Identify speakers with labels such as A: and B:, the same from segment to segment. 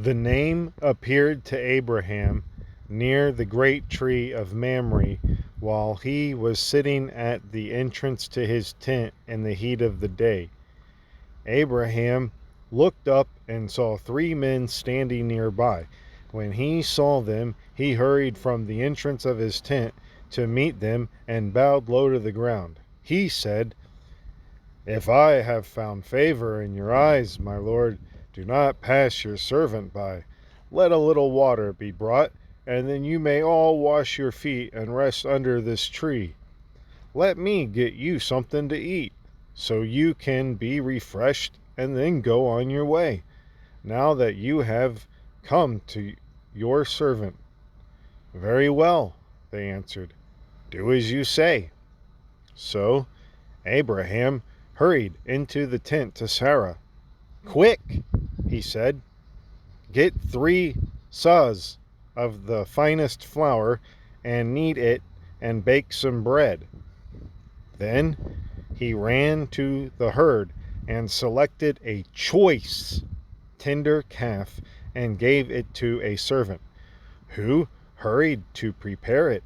A: The name appeared to Abraham near the great tree of Mamre while he was sitting at the entrance to his tent in the heat of the day. Abraham looked up and saw 3 men standing nearby. When he saw them, he hurried from the entrance of his tent to meet them and bowed low to the ground. He said, "If I have found favor in your eyes, my lord, do not pass your servant by. Let a little water be brought, and then you may all wash your feet and rest under this tree. Let me get you something to eat, so you can be refreshed and then go on your way, now that you have come to your servant." "Very well," they answered. "Do as you say." So Abraham hurried into the tent to Sarah. "Quick," he said, "get 3 sahs of the finest flour and knead it and bake some bread." Then he ran to the herd and selected a choice, tender calf and gave it to a servant, who hurried to prepare it.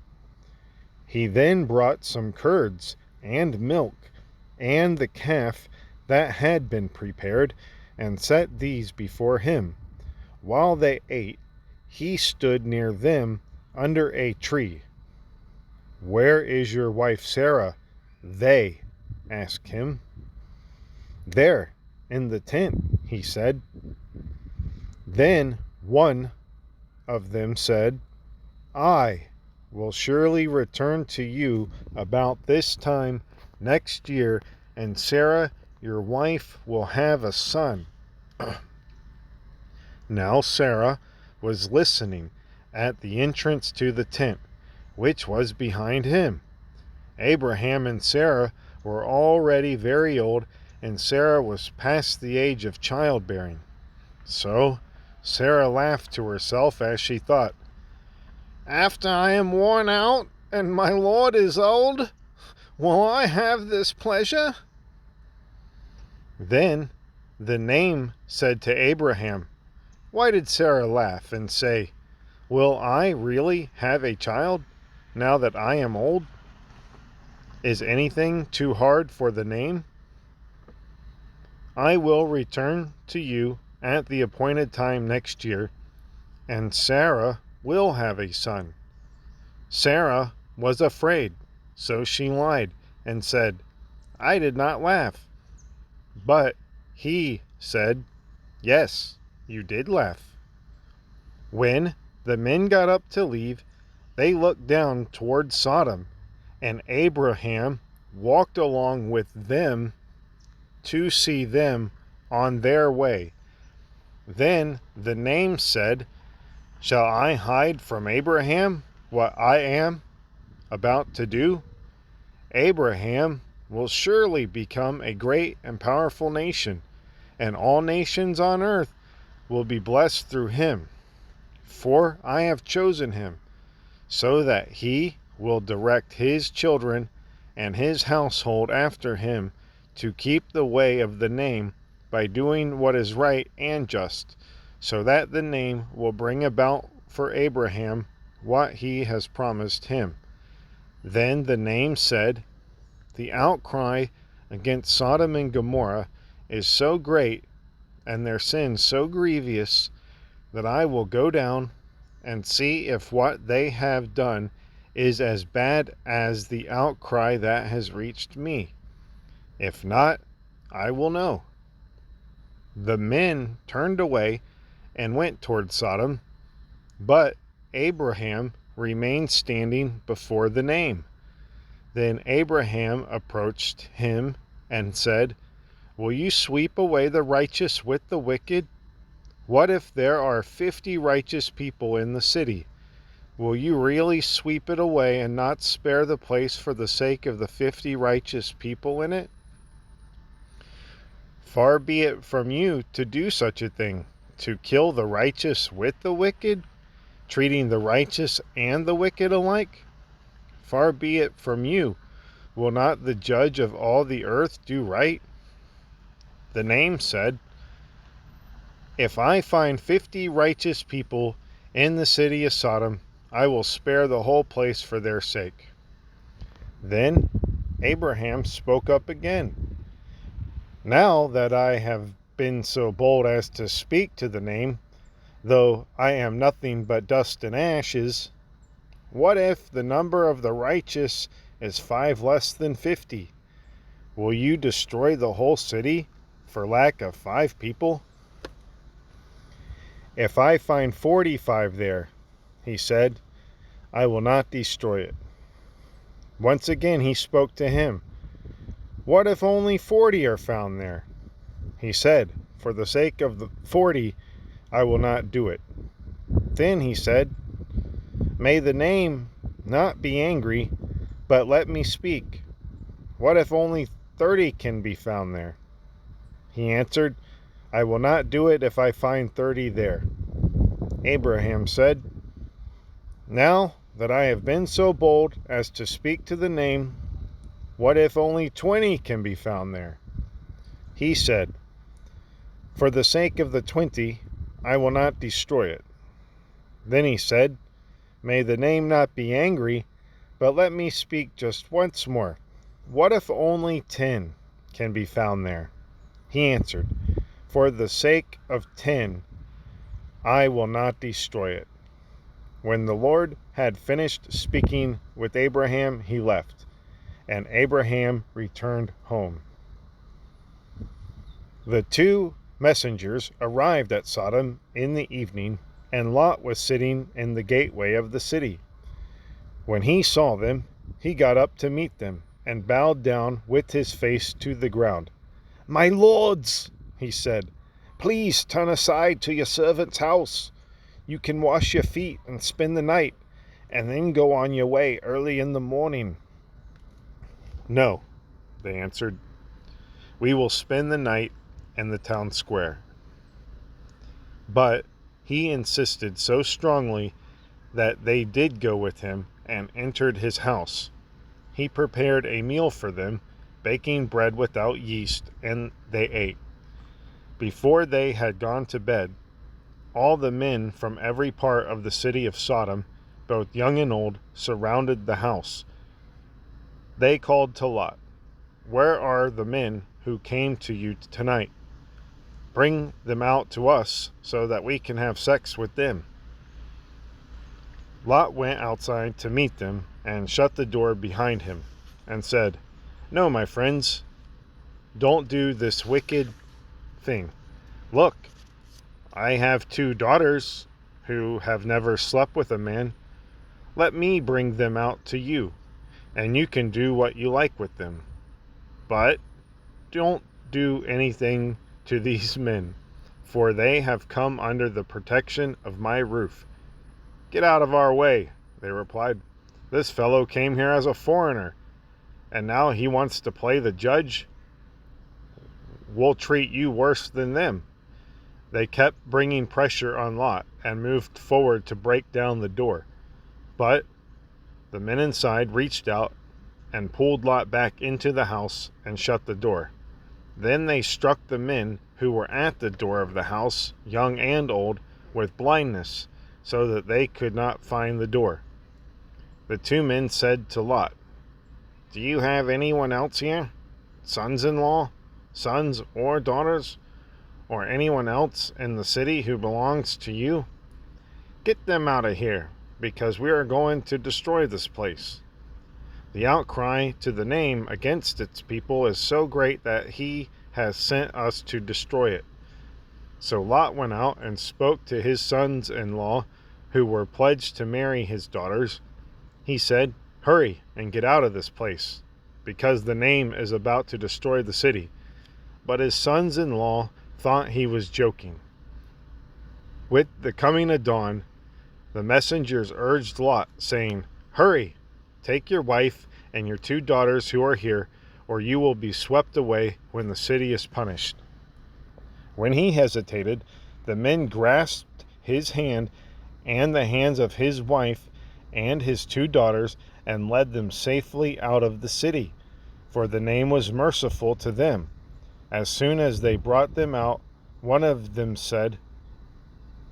A: He then brought some curds and milk and the calf that had been prepared and set these before him. While they ate, he stood near them under a tree. "Where is your wife Sarah?" they asked him. "There, in the tent," he said. Then one of them said, "I will surely return to you about this time next year, and Sarah, your wife, will have a son." Now Sarah was listening at the entrance to the tent, which was behind him. Abraham and Sarah were already very old, and Sarah was past the age of childbearing. So Sarah laughed to herself as she thought, "After I am worn out and my Lord is old, will I have this pleasure?" Then the name said to Abraham, "Why did Sarah laugh and say, 'Will I really have a child now that I am old?' Is anything too hard for the name? I will return to you at the appointed time next year, and Sarah will have a son." Sarah was afraid, so she lied and said, "I did not laugh." But he said, "Yes, you did laugh." When the men got up to leave, they looked down toward Sodom, and Abraham walked along with them to see them on their way. Then the name said, "Shall I hide from Abraham what I am about to do? Abraham will surely become a great and powerful nation, and all nations on earth will be blessed through him. For I have chosen him, so that he will direct his children and his household after him to keep the way of the name by doing what is right and just, so that the name will bring about for Abraham what he has promised him." Then the name said, "The outcry against Sodom and Gomorrah is so great, and their sin so grievous, that I will go down and see if what they have done is as bad as the outcry that has reached me. If not, I will know." The men turned away and went toward Sodom, but Abraham remained standing before the name. Then Abraham approached him and said, "Will you sweep away the righteous with the wicked? What if there are 50 righteous people in the city? Will you really sweep it away and not spare the place for the sake of the 50 righteous people in it? Far be it from you to do such a thing, to kill the righteous with the wicked, treating the righteous and the wicked alike. Far be it from you. Will not the judge of all the earth do right?" The name said, If I find 50 righteous people in the city of Sodom, I will spare the whole place for their sake." Then Abraham spoke up again. "Now that I have been so bold as to speak to the name, though I am nothing but dust and ashes, what if the number of the righteous is 5 less than 50? Will you destroy the whole city for lack of 5 people?" "If I find 45 there," he said, "I will not destroy it." Once again he spoke to him. "What if only 40 are found there?" He said, "For the sake of the 40, I will not do it." Then he said, "May the name not be angry, but let me speak. What if only 30 can be found there?" He answered, "I will not do it if I find 30 there." Abraham said, "Now that I have been so bold as to speak to the name, what if only 20 can be found there?" He said, "For the sake of the 20, I will not destroy it." Then he said, "May the name not be angry, but let me speak just once more. What if only 10 can be found there?" He answered, "For the sake of 10, I will not destroy it." When the Lord had finished speaking with Abraham, he left, and Abraham returned home. The 2 messengers arrived at Sodom in the evening, and Lot was sitting in the gateway of the city. When he saw them, he got up to meet them, and bowed down with his face to the ground. "My lords," he said, "please turn aside to your servant's house. You can wash your feet and spend the night, and then go on your way early in the morning." "No," they answered. "We will spend the night in the town square." But he insisted so strongly that they did go with him and entered his house. He prepared a meal for them, baking bread without yeast, and they ate. Before they had gone to bed, all the men from every part of the city of Sodom, both young and old, surrounded the house. They called to Lot, "Where are the men who came to you tonight? Bring them out to us so that we can have sex with them." Lot went outside to meet them and shut the door behind him and said, "No, my friends, don't do this wicked thing. Look, I have 2 daughters who have never slept with a man. Let me bring them out to you, and you can do what you like with them. But don't do anything to these men, for they have come under the protection of my roof." "Get out of our way," they replied. "This fellow came here as a foreigner, and now he wants to play the judge. We'll treat you worse than them." They kept bringing pressure on Lot and moved forward to break down the door. But the men inside reached out and pulled Lot back into the house and shut the door. Then they struck the men who were at the door of the house, young and old, with blindness, so that they could not find the door. The 2 men said to Lot, "Do you have anyone else here? Sons-in-law, sons or daughters, or anyone else in the city who belongs to you? Get them out of here, because we are going to destroy this place." The outcry to the name against its people is so great that he has sent us to destroy it. So Lot went out and spoke to his sons-in-law who were pledged to marry his daughters. He said, "Hurry and get out of this place, because the name is about to destroy the city." But his sons-in-law thought he was joking. With the coming of dawn, the messengers urged Lot, saying, "Hurry, take your wife and your 2 daughters who are here, or you will be swept away when the city is punished." When he hesitated, the men grasped his hand and the hands of his wife and his 2 daughters and led them safely out of the city, for the name was merciful to them. As soon as they brought them out, one of them said,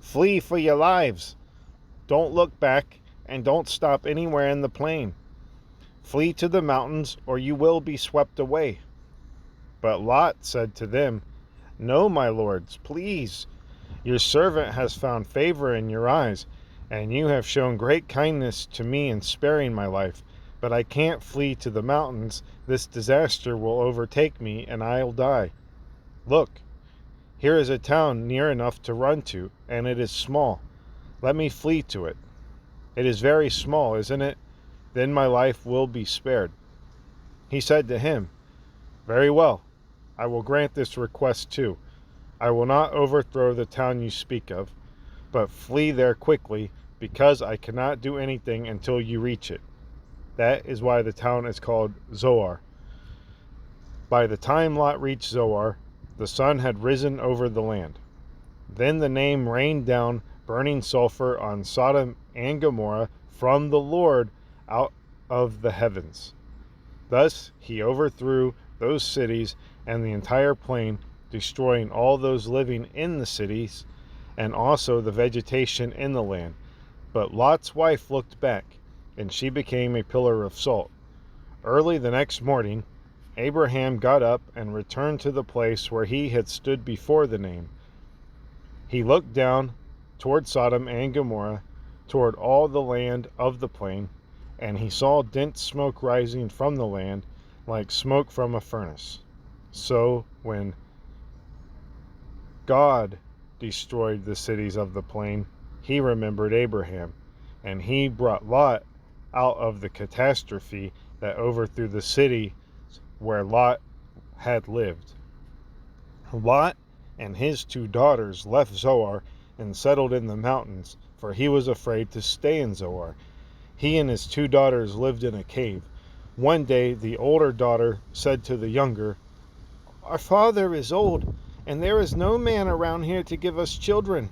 A: Flee for your lives. Don't look back, and don't stop anywhere in the plain. Flee to the mountains, or you will be swept away." But Lot said to them, "No, my lords, please. Your servant has found favor in your eyes, and you have shown great kindness to me in sparing my life. But I can't flee to the mountains. This disaster will overtake me, and I'll die. Look, here is a town near enough to run to, and it is small. Let me flee to it. It is very small, isn't it? Then my life will be spared." He said to him, "Very well, I will grant this request too. I will not overthrow the town you speak of, but flee there quickly, because I cannot do anything until you reach it." That is why the town is called Zoar. By the time Lot reached Zoar, the sun had risen over the land. Then the name rained down burning sulfur on Sodom and Gomorrah from the Lord out of the heavens. Thus he overthrew those cities and the entire plain, destroying all those living in the cities and also the vegetation in the land. But Lot's wife looked back, and she became a pillar of salt. Early the next morning, Abraham got up and returned to the place where he had stood before the name. He looked down toward Sodom and Gomorrah, toward all the land of the plain, and he saw dense smoke rising from the land, like smoke from a furnace. So when God destroyed the cities of the plain, he remembered Abraham, and he brought Lot out of the catastrophe that overthrew the city where Lot had lived. Lot and his 2 daughters left Zoar and settled in the mountains, for he was afraid to stay in Zoar. He and his 2 daughters lived in a cave. One day the older daughter said to the younger, "Our father is old, and there is no man around here to give us children,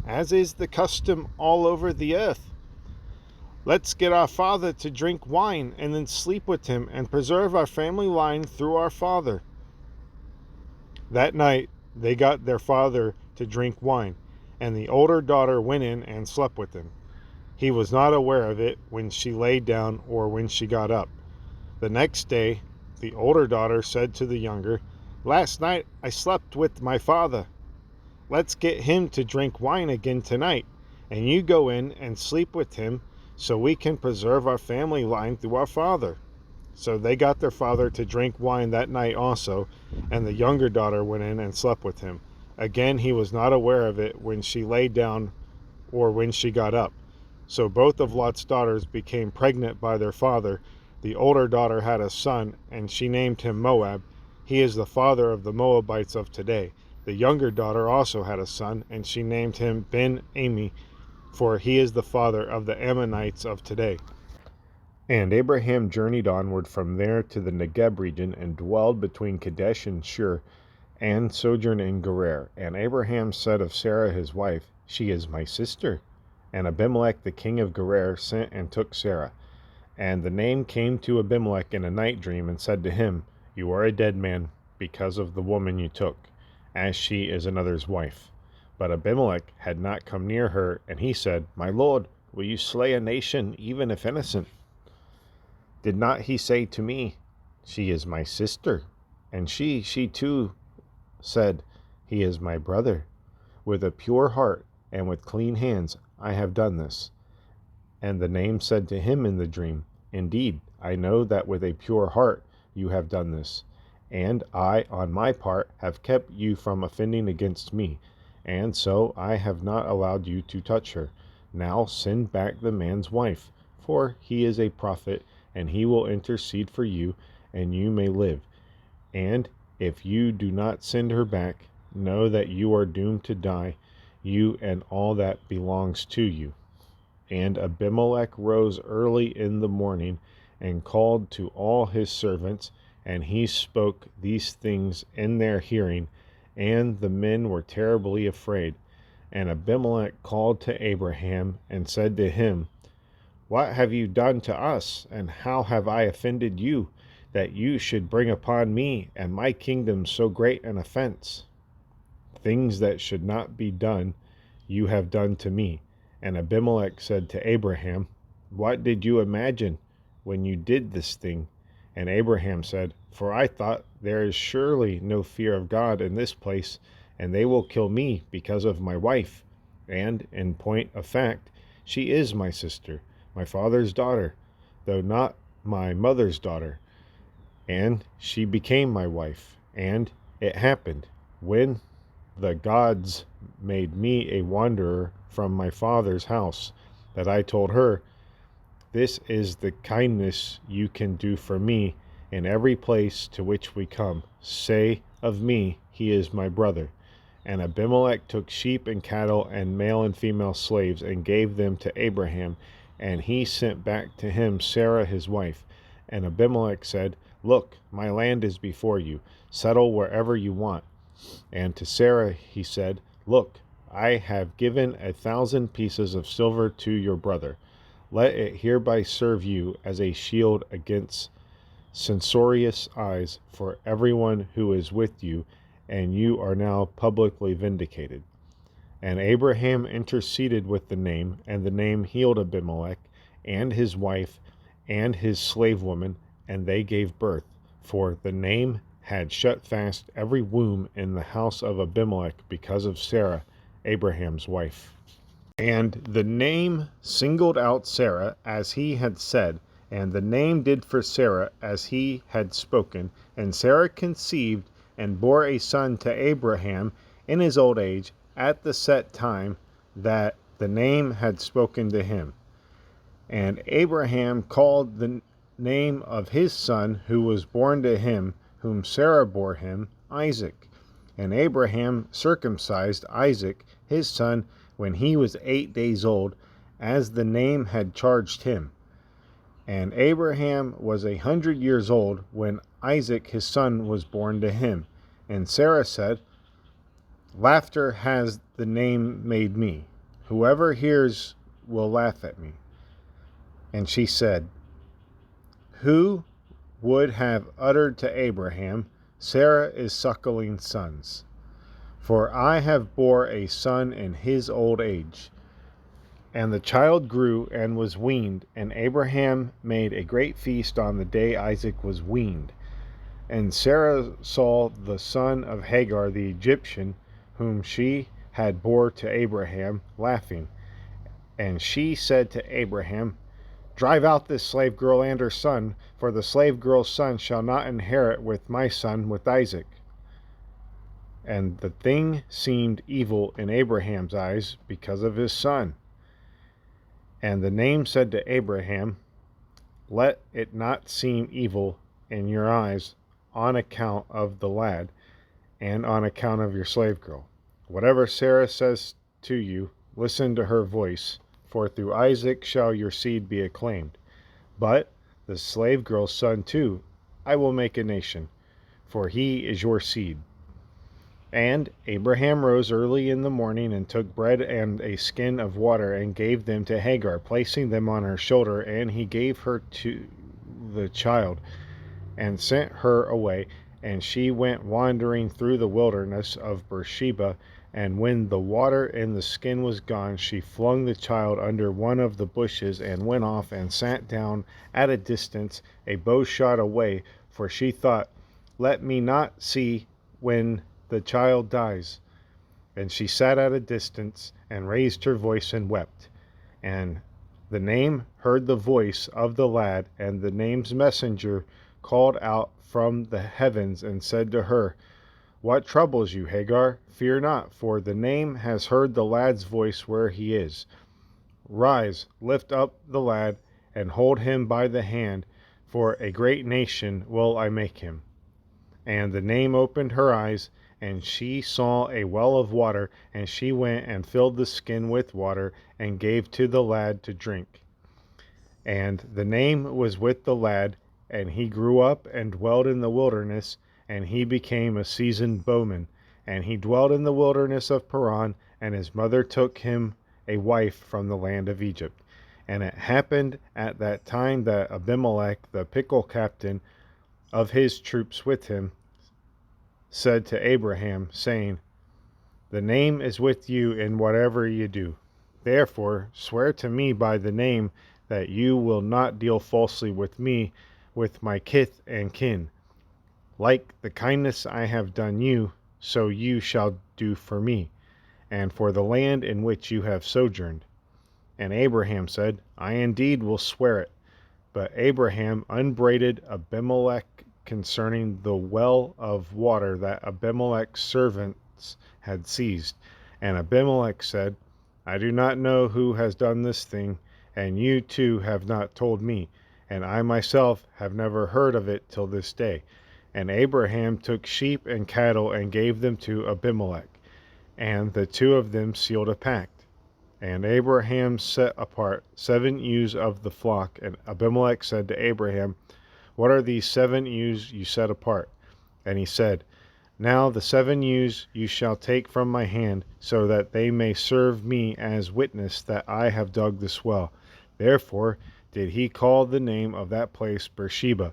A: as is the custom all over the earth. Let's get our father to drink wine and then sleep with him and preserve our family line through our father." That night they got their father to drink wine, and the older daughter went in and slept with him. He was not aware of it when she lay down or when she got up. The next day the older daughter said to the younger, "Last night I slept with my father. Let's get him to drink wine again tonight, and you go in and sleep with him so we can preserve our family line through our father." So they got their father to drink wine that night also, and the younger daughter went in and slept with him. Again, he was not aware of it when she lay down or when she got up. So both of Lot's daughters became pregnant by their father. The older daughter had a son, and she named him Moab. He is the father of the Moabites of today. The younger daughter also had a son, and she named him Ben-Ami, for he is the father of the Ammonites of today. And Abraham journeyed onward from there to the Negeb region, and dwelled between Kadesh and Shur, and sojourned in Gerar. And Abraham said of Sarah his wife, "She is my sister." And Abimelech the king of Gerar sent and took Sarah. And the name came to Abimelech in a night dream, and said to him, "You are a dead man, because of the woman you took, as she is another's wife." But Abimelech had not come near her, and he said, "My lord, will you slay a nation, even if innocent? Did not he say to me, 'She is my sister'? And she too said, 'He is my brother.' With a pure heart and with clean hands I have done this." And the name said to him in the dream, "Indeed, I know that with a pure heart you have done this, and I, on my part, have kept you from offending against me, and so I have not allowed you to touch her. Now send back the man's wife, for he is a prophet, and he will intercede for you, and you may live. And if you do not send her back, know that you are doomed to die, you and all that belongs to you." And Abimelech rose early in the morning, and called to all his servants, and he spoke these things in their hearing, and the men were terribly afraid. And Abimelech called to Abraham, and said to him, "What have you done to us, and how have I offended you, that you should bring upon me and my kingdom so great an offense? Things that should not be done you have done to me." And Abimelech said to Abraham, "What did you imagine when you did this thing?" And Abraham said, "For I thought, there is surely no fear of God in this place, and they will kill me because of my wife. And, in point of fact, she is my sister, my father's daughter, though not my mother's daughter. And she became my wife. And it happened, when the gods made me a wanderer from my father's house, that I told her, 'This is the kindness you can do for me in every place to which we come. Say of me, he is my brother.' And Abimelech took sheep and cattle and male and female slaves and gave them to Abraham, and he sent back to him Sarah his wife. And Abimelech said, 'Look, my land is before you. Settle wherever you want.' And to Sarah he said, 'Look, I have given 1,000 pieces of silver to your brother. Let it hereby serve you as a shield against censorious eyes for everyone who is with you, and you are now publicly vindicated.' And Abraham interceded with the name, and the name healed Abimelech and his wife and his slave woman, and they gave birth, for the name had shut fast every womb in the house of Abimelech because of Sarah, Abraham's wife. And the name singled out Sarah as he had said, and the name did for Sarah as he had spoken. And Sarah conceived and bore a son to Abraham in his old age, at the set time that the name had spoken to him. And Abraham called the name of his son who was born to him, whom Sarah bore him, Isaac. And Abraham circumcised Isaac his son when he was 8 days old, as the name had charged him. And Abraham was 100 years old when Isaac his son was born to him. And Sarah said, 'Laughter has the name made me. Whoever hears will laugh at me.' And she said, 'Who would have uttered to Abraham, Sarah is suckling sons? For I have bore a son in his old age.' And the child grew and was weaned, and Abraham made a great feast on the day Isaac was weaned. And Sarah saw the son of Hagar the Egyptian, whom she had bore to Abraham, laughing. And she said to Abraham, 'Drive out this slave girl and her son, for the slave girl's son shall not inherit with my son, with Isaac.' And the thing seemed evil in Abraham's eyes because of his son. And the name said to Abraham, 'Let it not seem evil in your eyes on account of the lad and on account of your slave girl. Whatever Sarah says to you, listen to her voice, for through Isaac shall your seed be acclaimed. But the slave girl's son too I will make a nation, for he is your seed.' And Abraham rose early in the morning and took bread and a skin of water and gave them to Hagar, placing them on her shoulder, and he gave her to the child and sent her away. And she went wandering through the wilderness of Beersheba, and when the water in the skin was gone, she flung the child under one of the bushes and went off and sat down at a distance, a bow shot away, for she thought, 'Let me not see when the child dies.' And she sat at a distance and raised her voice and wept. And the name heard the voice of the lad, and the name's messenger called out from the heavens and said to her, 'What troubles you, Hagar? Fear not, for the name has heard the lad's voice where he is. Rise, lift up the lad, and hold him by the hand, for a great nation will I make him.' And the name opened her eyes, and she saw a well of water, and she went and filled the skin with water, and gave to the lad to drink. And the name was with the lad, and he grew up and dwelt in the wilderness, and he became a seasoned bowman. And he dwelt in the wilderness of Paran, and his mother took him a wife from the land of Egypt. And it happened at that time that Abimelech, the pickle captain of his troops with him, said to Abraham, saying, The name is with you in whatever you do. Therefore, swear to me by the name that you will not deal falsely with me, with my kith and kin. Like the kindness I have done you, so you shall do for me, and for the land in which you have sojourned. And Abraham said, I indeed will swear it. But Abraham upbraided Abimelech concerning the well of water that Abimelech's servants had seized. And Abimelech said, I do not know who has done this thing, and you too have not told me, and I myself have never heard of it till this day. And Abraham took sheep and cattle and gave them to Abimelech, and the two of them sealed a pact. And Abraham set apart 7 ewes of the flock. And Abimelech said to Abraham, What are these 7 ewes you set apart? And he said, Now the 7 ewes you shall take from my hand, so that they may serve me as witness that I have dug this well. Therefore did he call the name of that place Beersheba,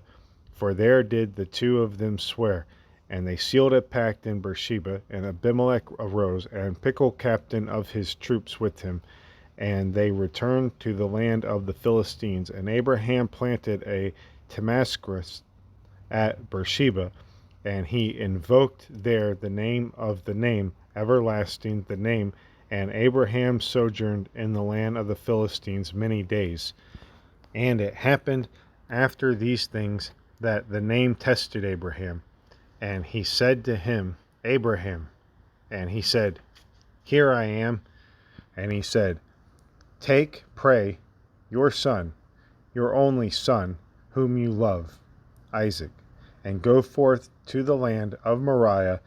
A: for there did the two of them swear. And they sealed a pact in Beersheba, and Abimelech arose, and Pichol captain of his troops with him, and they returned to the land of the Philistines. And Abraham planted a Damascus at Beersheba, and he invoked there the name of the name, everlasting the name. And Abraham sojourned in the land of the Philistines many days. And it happened after these things that the name tested Abraham. And he said to him, Abraham. And he said, Here I am. And he said, Take, pray, your son, your only son, whom you love, Isaac, and go forth to the land of Moriah,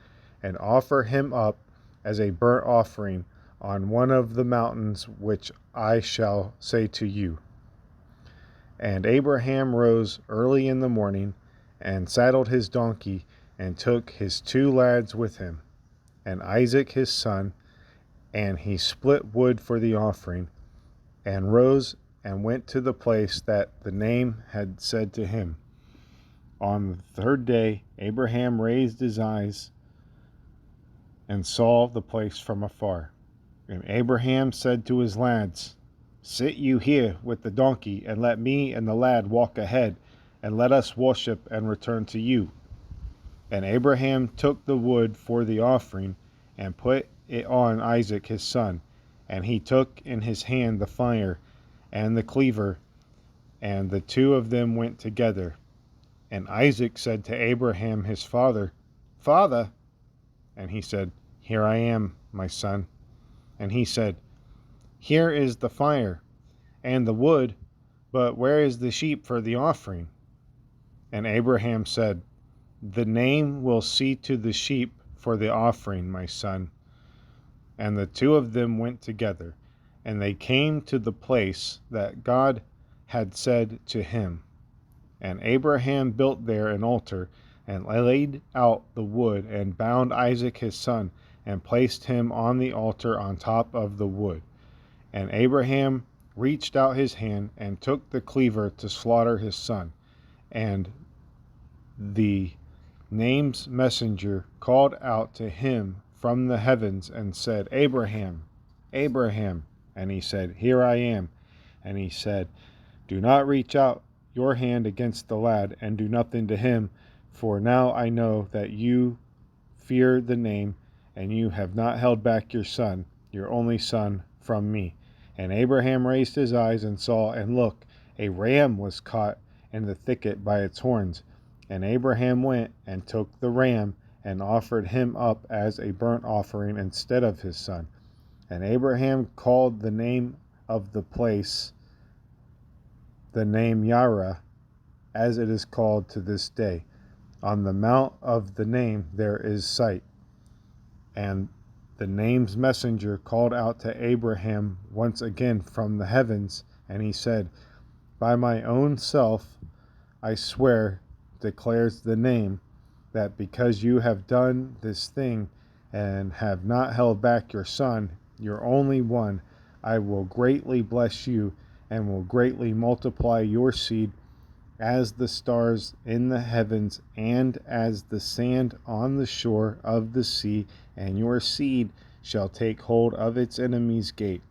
A: and offer him up as a burnt offering on one of the mountains which I shall say to you. And Abraham rose early in the morning, and saddled his donkey, and took his 2 lads with him, and Isaac his son, and he split wood for the offering, and rose and went to the place that the name had said to him. On the 3rd day Abraham raised his eyes and saw the place from afar. And Abraham said to his lads, Sit you here with the donkey, and let me and the lad walk ahead, and let us worship and return to you. And Abraham took the wood for the offering, and put it on Isaac his son. And he took in his hand the fire and the cleaver, and the two of them went together. And Isaac said to Abraham his father, Father. And he said, Here I am, my son. And he said, Here is the fire and the wood, but where is the sheep for the offering? And Abraham said, The name will see to the sheep for the offering, my son. And the two of them went together, and they came to the place that God had said to him. And Abraham built there an altar, and laid out the wood, and bound Isaac his son, and placed him on the altar on top of the wood. And Abraham reached out his hand, and took the cleaver to slaughter his son. And the name's messenger called out to him from the heavens, and said, Abraham, Abraham. And he said, Here I am. And he said, Do not reach out your hand against the lad, and do nothing to him, for now I know that you fear the name, and you have not held back your son, your only son, from me. And Abraham raised his eyes and saw, and look, a ram was caught in the thicket by its horns. And Abraham went and took the ram, and offered him up as a burnt offering instead of his son. And Abraham called the name of the place the name Yara, as it is called to this day. On the mount of the name there is sight. And the name's messenger called out to Abraham once again from the heavens, and he said, By my own self I swear, declares the name, that because you have done this thing, and have not held back your son, your only one, I will greatly bless you, and will greatly multiply your seed as the stars in the heavens, and as the sand on the shore of the sea, and your seed shall take hold of its enemy's gate.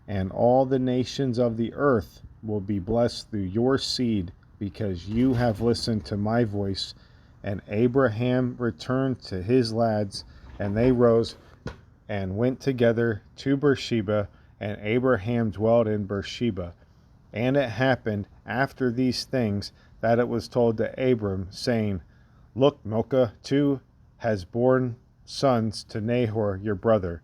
A: And all the nations of the earth will be blessed through your seed, because you have listened to my voice. And Abraham returned to his lads, and they rose and went together to Beersheba, and Abraham dwelt in Beersheba. And it happened after these things that it was told to Abram, saying, Look, Milcah too has borne sons to Nahor your brother,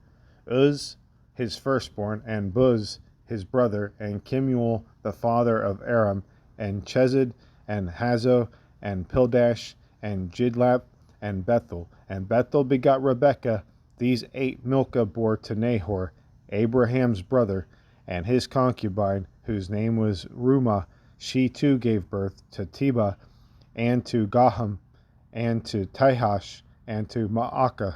A: Uz his firstborn, and Buz his brother, and Kemuel the father of Aram, and Chesed, and Hazo, and Pildash, and Jidlap, and Bethel. And Bethel begot Rebekah. These 8 Milcah bore to Nahor, Abraham's brother, and his concubine, whose name was Rumah. She too gave birth to Tebah, and to Gaham, and to Tihash, and to Maacah.